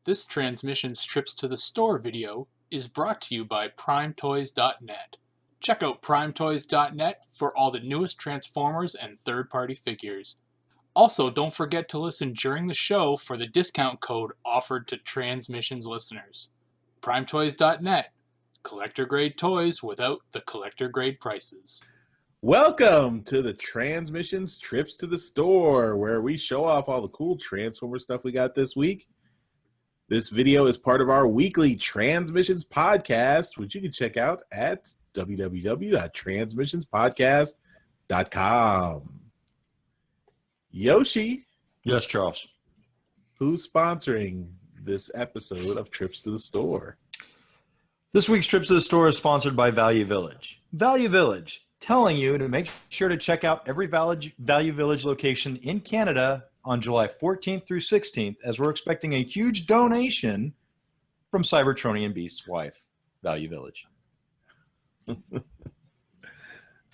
This Transmissions Trips to the Store video is brought to you by PrimeToys.net. Check out PrimeToys.net for all the newest Transformers and third-party figures. Also, don't forget to listen during the show for the discount code offered to Transmissions listeners. PrimeToys.net. Collector-grade toys without the collector-grade prices. Welcome to the Transmissions Trips to the Store, where we show off all the cool Transformer stuff we got this week. This video is part of our weekly Transmissions podcast, which you can check out at www.transmissionspodcast.com. Yoshi. Yes, Charles. Who's sponsoring this episode of Trips to the Store? This week's Trips to the Store is sponsored by Value Village. Value Village, telling you to make sure to check out every Value Village location in Canada on July 14th through 16th, as we're expecting a huge donation from Cybertronian Beast's wife, Value Village.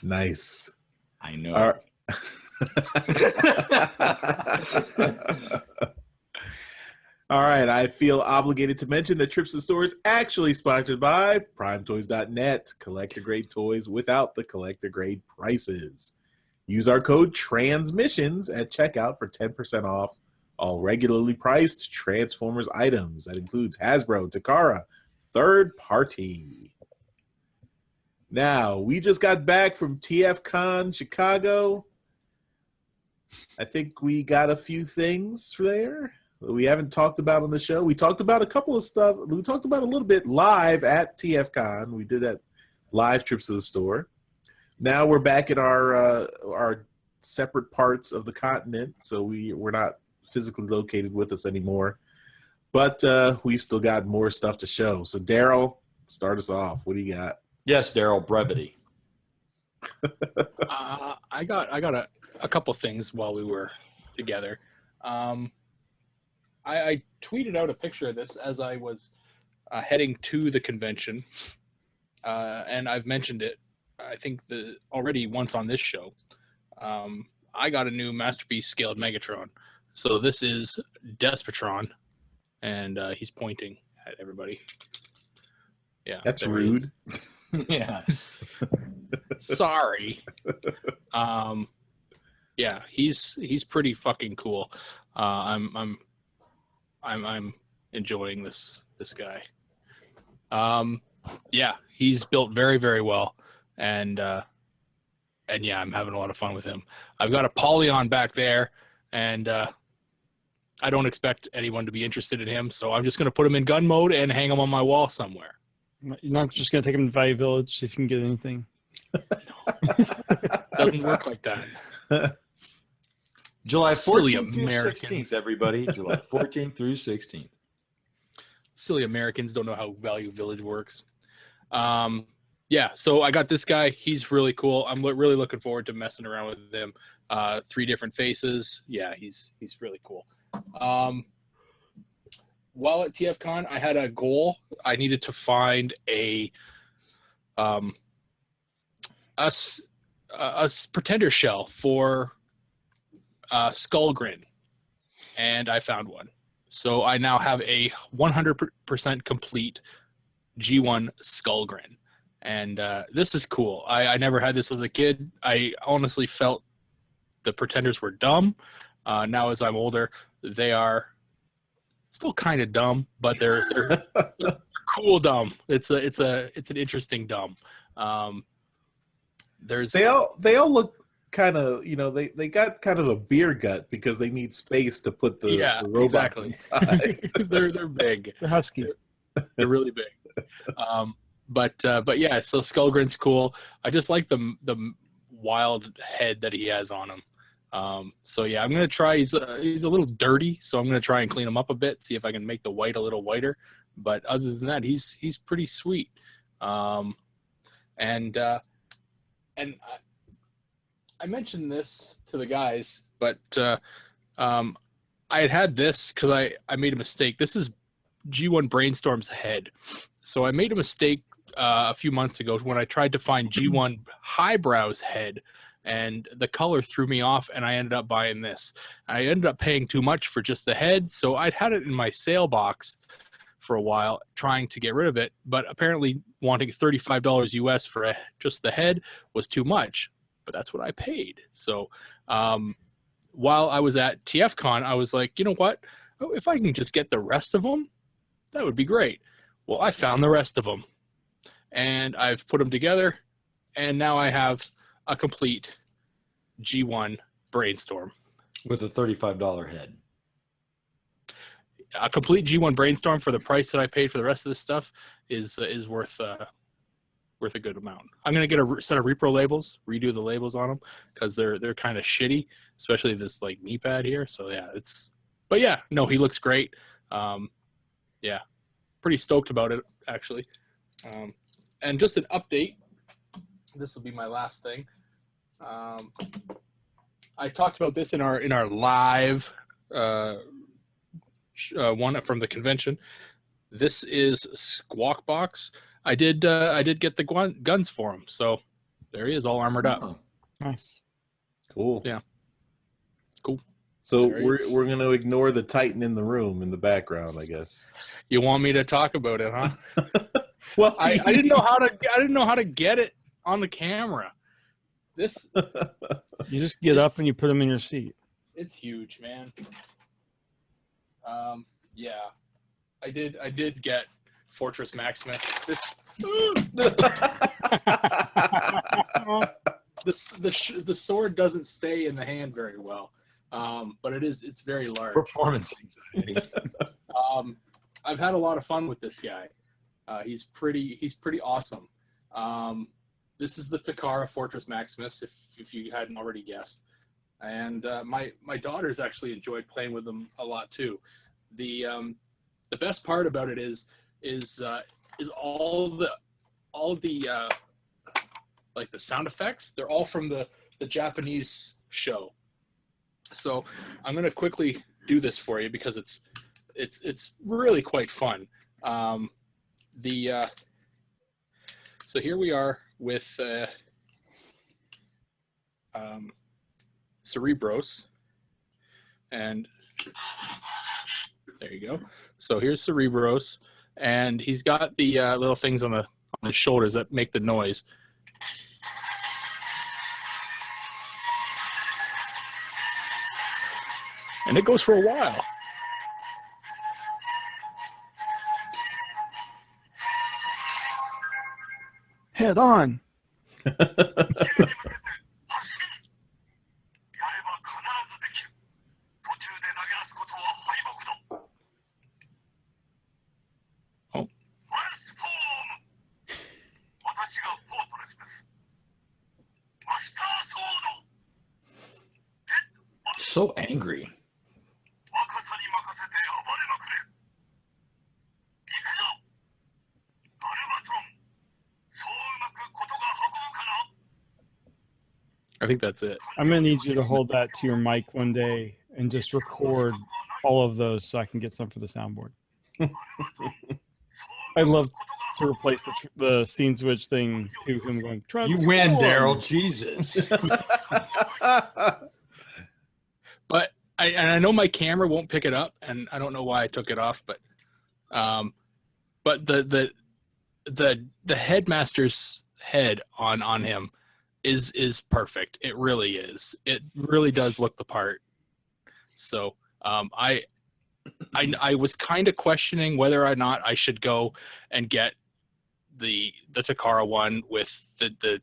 Nice. I know. All right, I feel obligated to mention that Trips to the Store is actually sponsored by PrimeToys.net, collector-grade toys without the collector-grade prices. Use our code TRANSMISSIONS at checkout for 10% off all regularly priced Transformers items. That includes Hasbro, Takara, third party. Now, we just got back from TFCon Chicago. I think we got a few things there that we haven't talked about on the show. We talked about a couple of stuff. We talked about a little bit live at TFCon. We did that live Trips to the Store. Now we're back in our separate parts of the continent, so we're not physically located with us anymore. But we've still got more stuff to show. So, Darryl, start us off. What do you got? Yes, Darryl, brevity. I got a couple things while we were together. I tweeted out a picture of this as I was heading to the convention, and I've mentioned it, I think, already once on this show. I got a new Masterpiece scaled Megatron. So this is Despotron, and he's pointing at everybody. Yeah, that's rude. Yeah. Sorry. Yeah, he's pretty fucking cool. I'm enjoying this guy. Yeah, he's built very, very well, and yeah, I'm having a lot of fun with him. I've got a Polyon back there, and I don't expect anyone to be interested in him, so I'm just going to put him in gun mode and hang him on my wall somewhere. You're not just going to take him to Value Village, see if you can get anything. Doesn't work like that. July 14th Silly through Americans. 16th, everybody. July 14th through 16th. Silly Americans don't know how Value Village works. Yeah, so I got this guy. He's really cool. I'm really looking forward to messing around with him. 3 different faces. Yeah, he's really cool. While at TFCon, I had a goal. I needed to find a pretender shell for Skullgrin, and I found one. So I now have a 100% complete G1 Skullgrin, and this is cool. I never had this as a kid. I honestly felt the pretenders were dumb. Now as I'm older, they are still kind of dumb, but they're cool dumb. It's an interesting dumb. They all look kind of, they got kind of a beer gut because they need space to put the robots inside. they're big. They're husky. They're really big. But yeah, so Skullgrin's cool. I just like the wild head that he has on him. So yeah, I'm gonna try. He's a little dirty, so I'm gonna try and clean him up a bit, see if I can make the white a little whiter. But other than that, he's pretty sweet. And I mentioned this to the guys, but I had this because I made a mistake. This is G1 Brainstorm's head. So I made a mistake a few months ago when I tried to find G1 Highbrow's head. and the color threw me off, and I ended up buying this. I ended up paying too much for just the head, so I'd had it in my sale box for a while trying to get rid of it, but apparently wanting $35 US for just the head was too much, but that's what I paid. So while I was at TFCon, I was like, you know what? If I can just get the rest of them, that would be great. Well, I found the rest of them, and I've put them together, and now I have a complete G1 Brainstorm. With a $35 head. A complete G1 Brainstorm for the price that I paid for the rest of this stuff is worth a good amount. I'm gonna get a set of repro labels, redo the labels on them because they're kind of shitty, especially this like knee pad here. So yeah, but yeah, no, he looks great. Yeah, pretty stoked about it actually. And just an update. This will be my last thing. I talked about this in our live. One from the convention. This is Squawk Box. I did get the guns for him, so there he is, all armored up. Oh, Nice. Cool. Yeah. Cool. So There he is. we're going to ignore the Titan in the room in the background, I guess. You want me to talk about it, huh? Well, I didn't know how to get it on the camera. This You just get up and you put them in your seat. it's huge, man. Yeah, I did get Fortress Maximus. The sword doesn't stay in the hand very well, but it's very large. performance anxiety. I've had a lot of fun with this guy. He's pretty awesome. This is the Takara Fortress Maximus, if you hadn't already guessed. And my daughters actually enjoyed playing with them a lot too. The best part about it is all the like the sound effects. They're all from the Japanese show. So I'm gonna quickly do this for you because it's really quite fun. So here we are with Cerebros, and there you go. So here's Cerebros, and he's got the little things on his shoulders that make the noise. And it goes for a while. Head on. Oh. So angry. I think that's it. I'm going to need you to hold that to your mic one day and just record all of those so I can get some for the soundboard. I'd love to replace the scene switch thing to him going, You win, "Transform!" Darryl. Jesus. But I know my camera won't pick it up, and I don't know why I took it off, but the headmaster's head on him is perfect. It really is. It really does look the part. So I was kind of questioning whether or not I should go and get the Takara one with the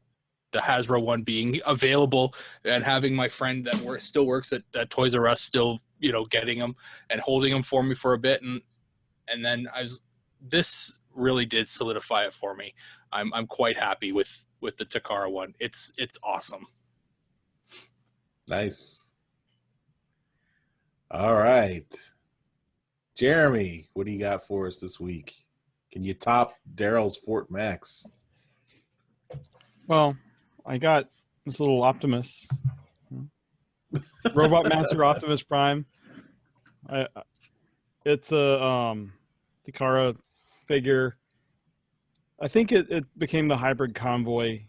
Hasbro one being available, and having my friend that still works at Toys R Us still, getting them and holding them for me for a bit, and then this really did solidify it for me. I'm quite happy with the Takara one. It's awesome. Nice. All right. Jeremy, what do you got for us this week? Can you top Darryl's Fort Max? Well, I got this little Optimus. Robot Master Optimus Prime. It's a Takara figure. I think it became the hybrid convoy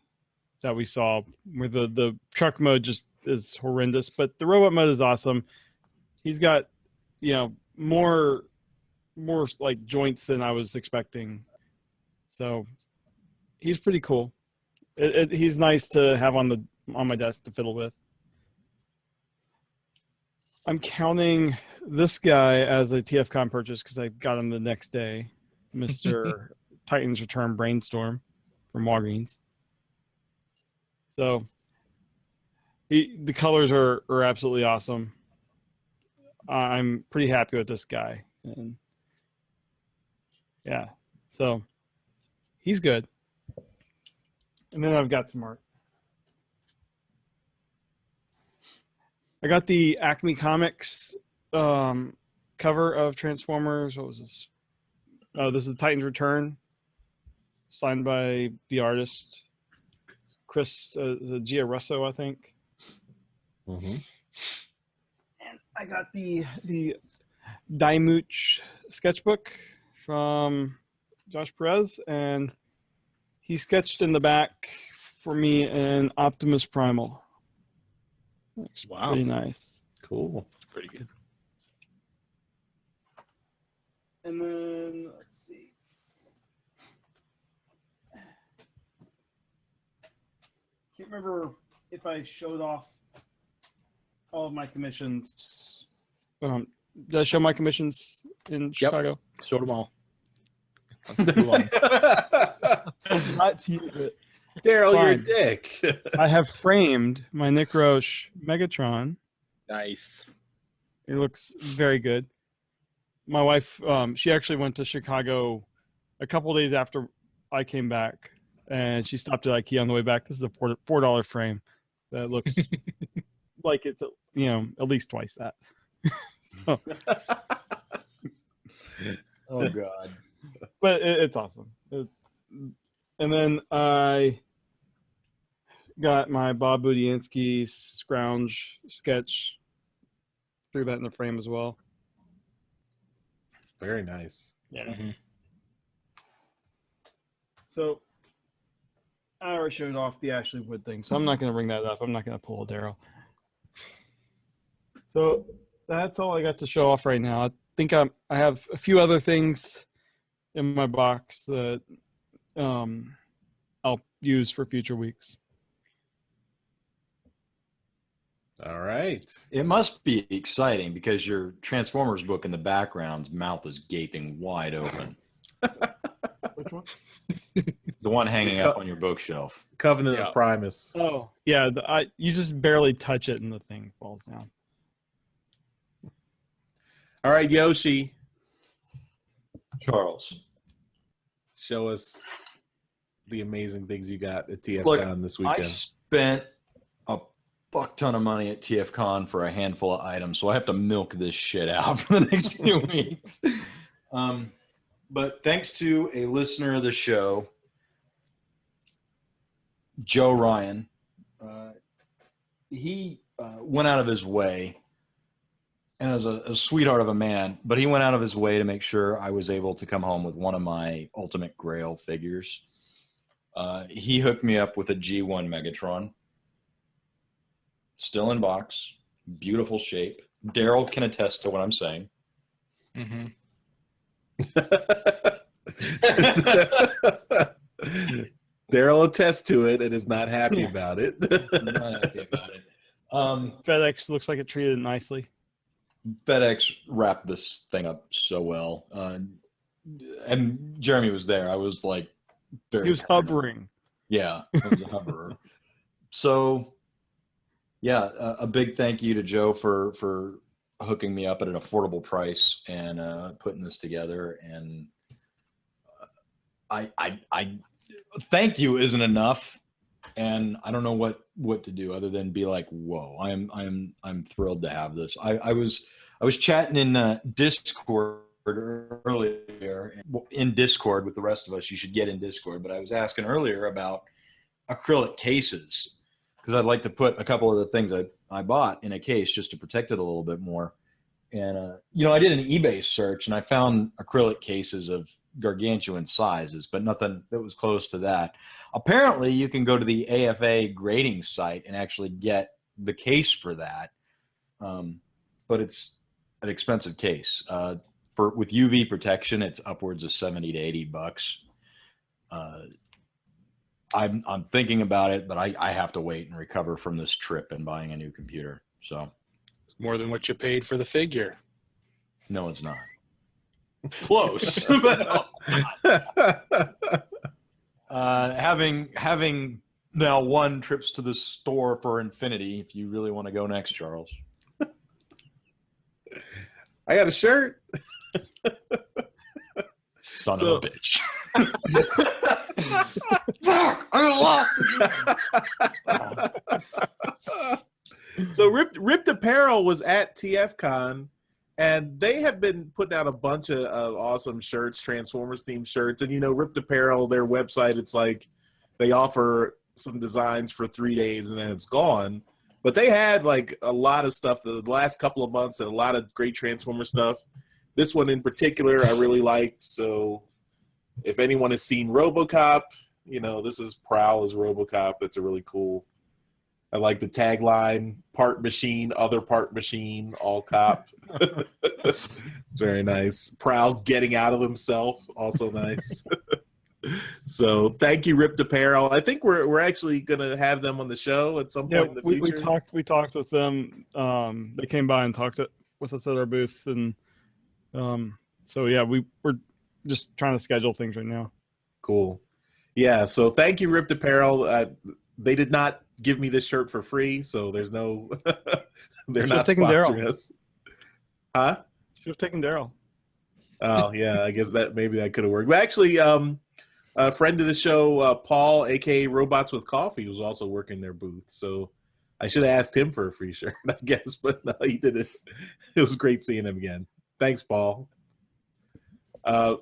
that we saw, where the truck mode just is horrendous, but the robot mode is awesome. He's got, more like joints than I was expecting, so he's pretty cool. He's nice to have on my desk to fiddle with. I'm counting this guy as a TFCon purchase because I got him the next day, Mr. Titans Return Brainstorm from Walgreens. So the colors are absolutely awesome. I'm pretty happy with this guy. And yeah, so he's good. And then I've got some art. I got the Acme Comics cover of Transformers. What was this? Oh, this is Titans Return, signed by the artist Chris Giarusso, I think. Mm-hmm. And I got the Daimooch sketchbook from Josh Perez, and he sketched in the back for me an Optimus Primal. Looks pretty nice. Cool. Pretty good. And then let's see. Can't remember if I showed off all of my commissions. Did I show my commissions in Chicago? Showed them all. Let's move on. Not to you, but Darryl, you're a fine. dick. I have framed my Nick Roche Megatron. Nice. It looks very good. My wife, she actually went to Chicago a couple days after I came back, and she stopped at IKEA on the way back. This is a $4 frame that looks like it's at least twice that. So, Oh God. but it's awesome. And then I got my Bob Budiansky Scrounge sketch. Threw that in the frame as well. Very nice. Yeah. Mm-hmm. So I already showed off the Ashley Wood thing, so I'm not going to bring that up. I'm not going to pull a Darryl. So that's all I got to show off right now. I think I have a few other things in my box that I'll use for future weeks. All right. It must be exciting because your Transformers book in the background's mouth is gaping wide open. Which one? The one hanging up on your bookshelf. Covenant Yeah. of Primus. Oh, yeah. You just barely touch it and the thing falls down. All right, Yoshi, Charles. show us the amazing things you got at TFCon Look, this I weekend. spent a fuck ton of money at TFCon for a handful of items, so I have to milk this shit out for the next few weeks. But thanks to a listener of the show, Joe Ryan, he went out of his way, and as a sweetheart of a man, but he went out of his way to make sure I was able to come home with one of my Ultimate Grail figures. He hooked me up with a G1 Megatron. Still in box. Beautiful shape. Darryl can attest to what I'm saying. Mm-hmm. Darryl attests to it and is not happy about it. I'm not happy about it. FedEx looks like it treated it nicely. FedEx wrapped this thing up so well. And Jeremy was there. I was like very He was hovering. Yeah, it was a hoverer. So, yeah, a big thank you to Joe for hooking me up at an affordable price and putting this together. And I thank you isn't enough, and I don't know what to do other than be like, whoa, I'm thrilled to have this. I was chatting in Discord earlier, in Discord with the rest of us. You should get in Discord, but I was asking earlier about acrylic cases because I'd like to put a couple of the things I bought in a case just to protect it a little bit more. And, I did an eBay search and I found acrylic cases of gargantuan sizes, but nothing that was close to that. Apparently, you can go to the AFA grading site and actually get the case for that. But it's an expensive case. With UV protection, it's upwards of $70 to $80. I'm thinking about it, but I have to wait and recover from this trip and buying a new computer. So It's more than what you paid for the figure. no, it's not. Close. But no. Having now won trips to the store for infinity, if you really want to go next, Charles. I got a shirt. Son of a bitch. Fuck! I lost. So Ripped Apparel was at TFCon, and they have been putting out a bunch of awesome shirts, Transformers themed shirts. And Ripped Apparel, their website, it's like they offer some designs for 3 days and then it's gone. But they had like a lot of stuff the last couple of months, and a lot of great Transformer stuff. This one in particular I really liked. So if anyone has seen RoboCop, this is Prowl as RoboCop. That's a really cool. I like the tagline, part machine, other part machine, all cop. Very nice. Prowl getting out of himself, also nice. So thank you, Ripped Apparel. I think we're actually going to have them on the show at some point in the future. We talked with them. They came by and talked with us at our booth, and we're just trying to schedule things right now. Cool. Yeah, so thank you, Ripped Apparel. They did not give me this shirt for free, so there's no they're not sponsoring us. Huh? Should have taken Darryl. Oh yeah, I guess that could have worked. But actually, a friend of the show, Paul, aka Robots with Coffee, was also working their booth. So I should have asked him for a free shirt, I guess, but no, he didn't. It was great seeing him again. Thanks, Paul. All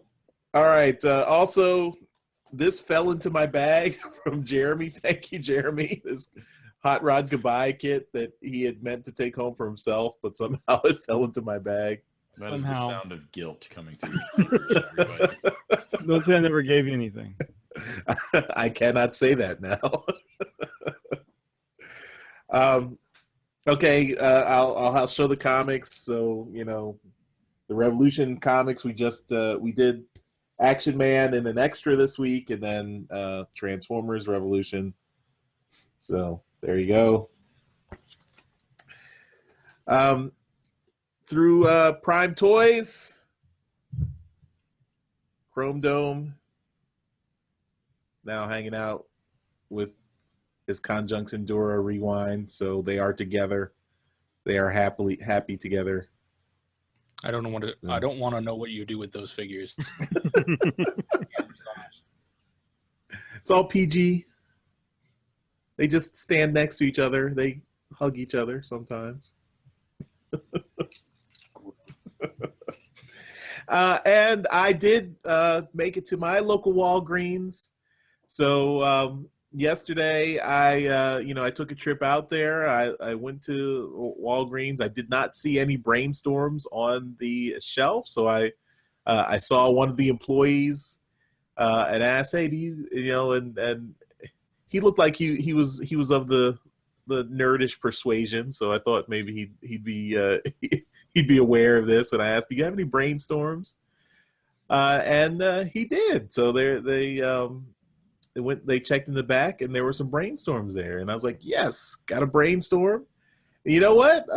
right. Also, this fell into my bag from Jeremy. Thank you, Jeremy. This Hot Rod Goodbye kit that he had meant to take home for himself, but somehow it fell into my bag. That is the sound of guilt coming through your speakers, everybody. Don't say I never gave you anything. I cannot say that now. Okay, I'll show the comics. So the Revolution comics. We did Action Man and an extra this week, and then Transformers Revolution. So there you go. Through Prime Toys, Chrome Dome, now hanging out with his Conjunction Dora Rewind. So they are together. They are happy together. I don't want to know what you do with those figures. It's all PG. They just stand next to each other. They hug each other sometimes. And I did make it to my local Walgreens. So yesterday, I took a trip out there. I went to Walgreens. I did not see any brainstorms on the shelf, so I saw one of the employees and asked, "Hey, do you and he looked like he was of the nerdish persuasion, so I thought maybe he'd be aware of this. And I asked, "Do you have any brainstorms?" And he did. So they checked in the back, and there were some brainstorms there. And I was like, "Yes, got a brainstorm." And you know what?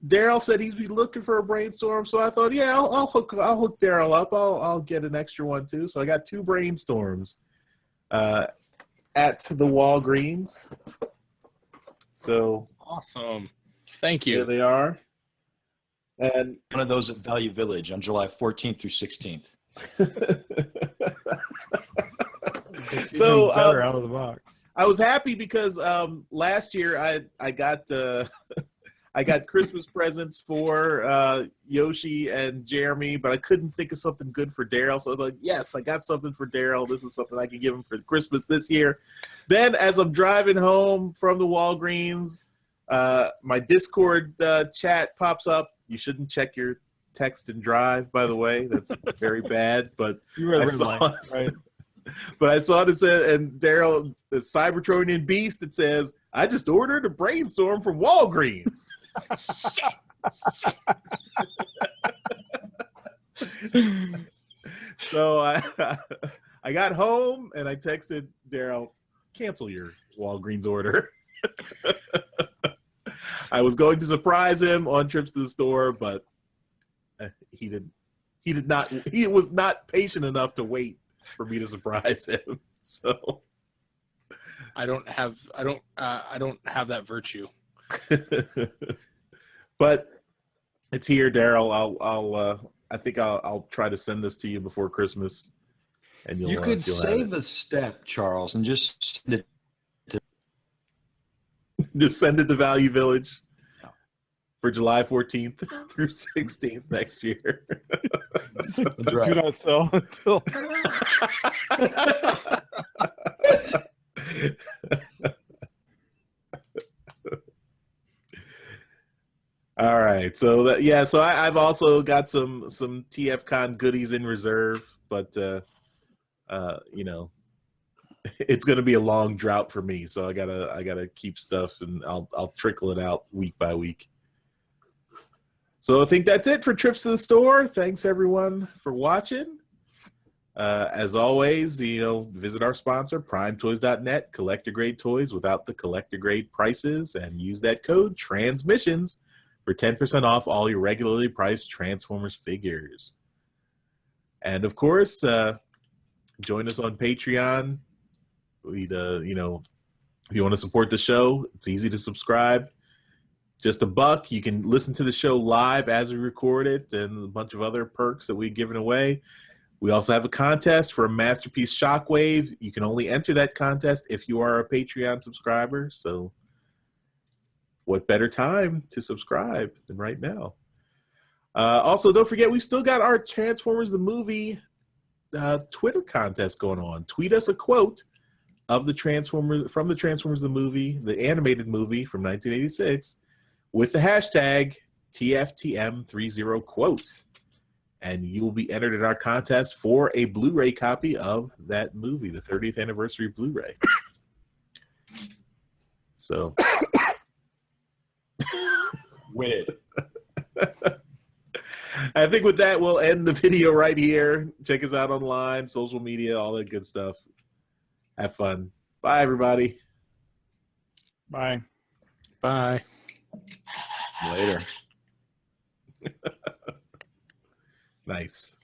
Darryl said he's been looking for a brainstorm, so I thought, yeah, I'll hook Darryl up. I'll get an extra one too. So I got 2 brainstorms at the Walgreens. So awesome. Thank you. There they are. And one of those at Value Village on July 14th through 16th. So better out of the box. I was happy because last year I got I got Christmas presents for Yoshi and Jeremy, but I couldn't think of something good for Darryl. So I was like, yes, I got something for Darryl. This is something I can give him for Christmas this year. Then as I'm driving home from the Walgreens, my Discord chat pops up You shouldn't check your text and drive, by the way. That's very bad. But You read I red saw light, right? But I saw it said, and Darryl, the Cybertronian Beast, it says, I just ordered a brainstorm from Walgreens. So I got home and I texted Darryl, cancel your Walgreens order. I was going to surprise him on trips to the store, but he was not patient enough to wait for me to surprise him. So I don't have that virtue. But it's here, Darryl. I think I'll try to send this to you before Christmas, and You could save a step, Charles, and just send it. Just send it to Value Village for July 14th through 16th next year. That's right. Do not sell until. All right, so I've also got some TFCon goodies in reserve, but it's going to be a long drought for me, so I gotta keep stuff, and I'll trickle it out week by week. So I think that's it for Trips to the Store. Thanks everyone for watching. As always, visit our sponsor, PrimeToys.net. Collector grade toys without the collector grade prices, and use that code TransMissions for 10% off all your regularly priced Transformers figures. And of course, join us on Patreon. We'd, if you want to support the show, it's easy to subscribe. Just $1. You can listen to the show live as we record it, and a bunch of other perks that we've given away. We also have a contest for a Masterpiece Shockwave. You can only enter that contest if you are a Patreon subscriber. So what better time to subscribe than right now? Also, don't forget, we've still got our Transformers the Movie Twitter contest going on. Tweet us a quote of the Transformers the Movie, the animated movie from 1986, with the hashtag TFTM30quote. And you will be entered in our contest for a Blu-ray copy of that movie, the 30th anniversary Blu-ray. So, Win it. I think with that, we'll end the video right here. Check us out online, social media, all that good stuff. Have fun. Bye, everybody. Bye. Bye. Later. Nice.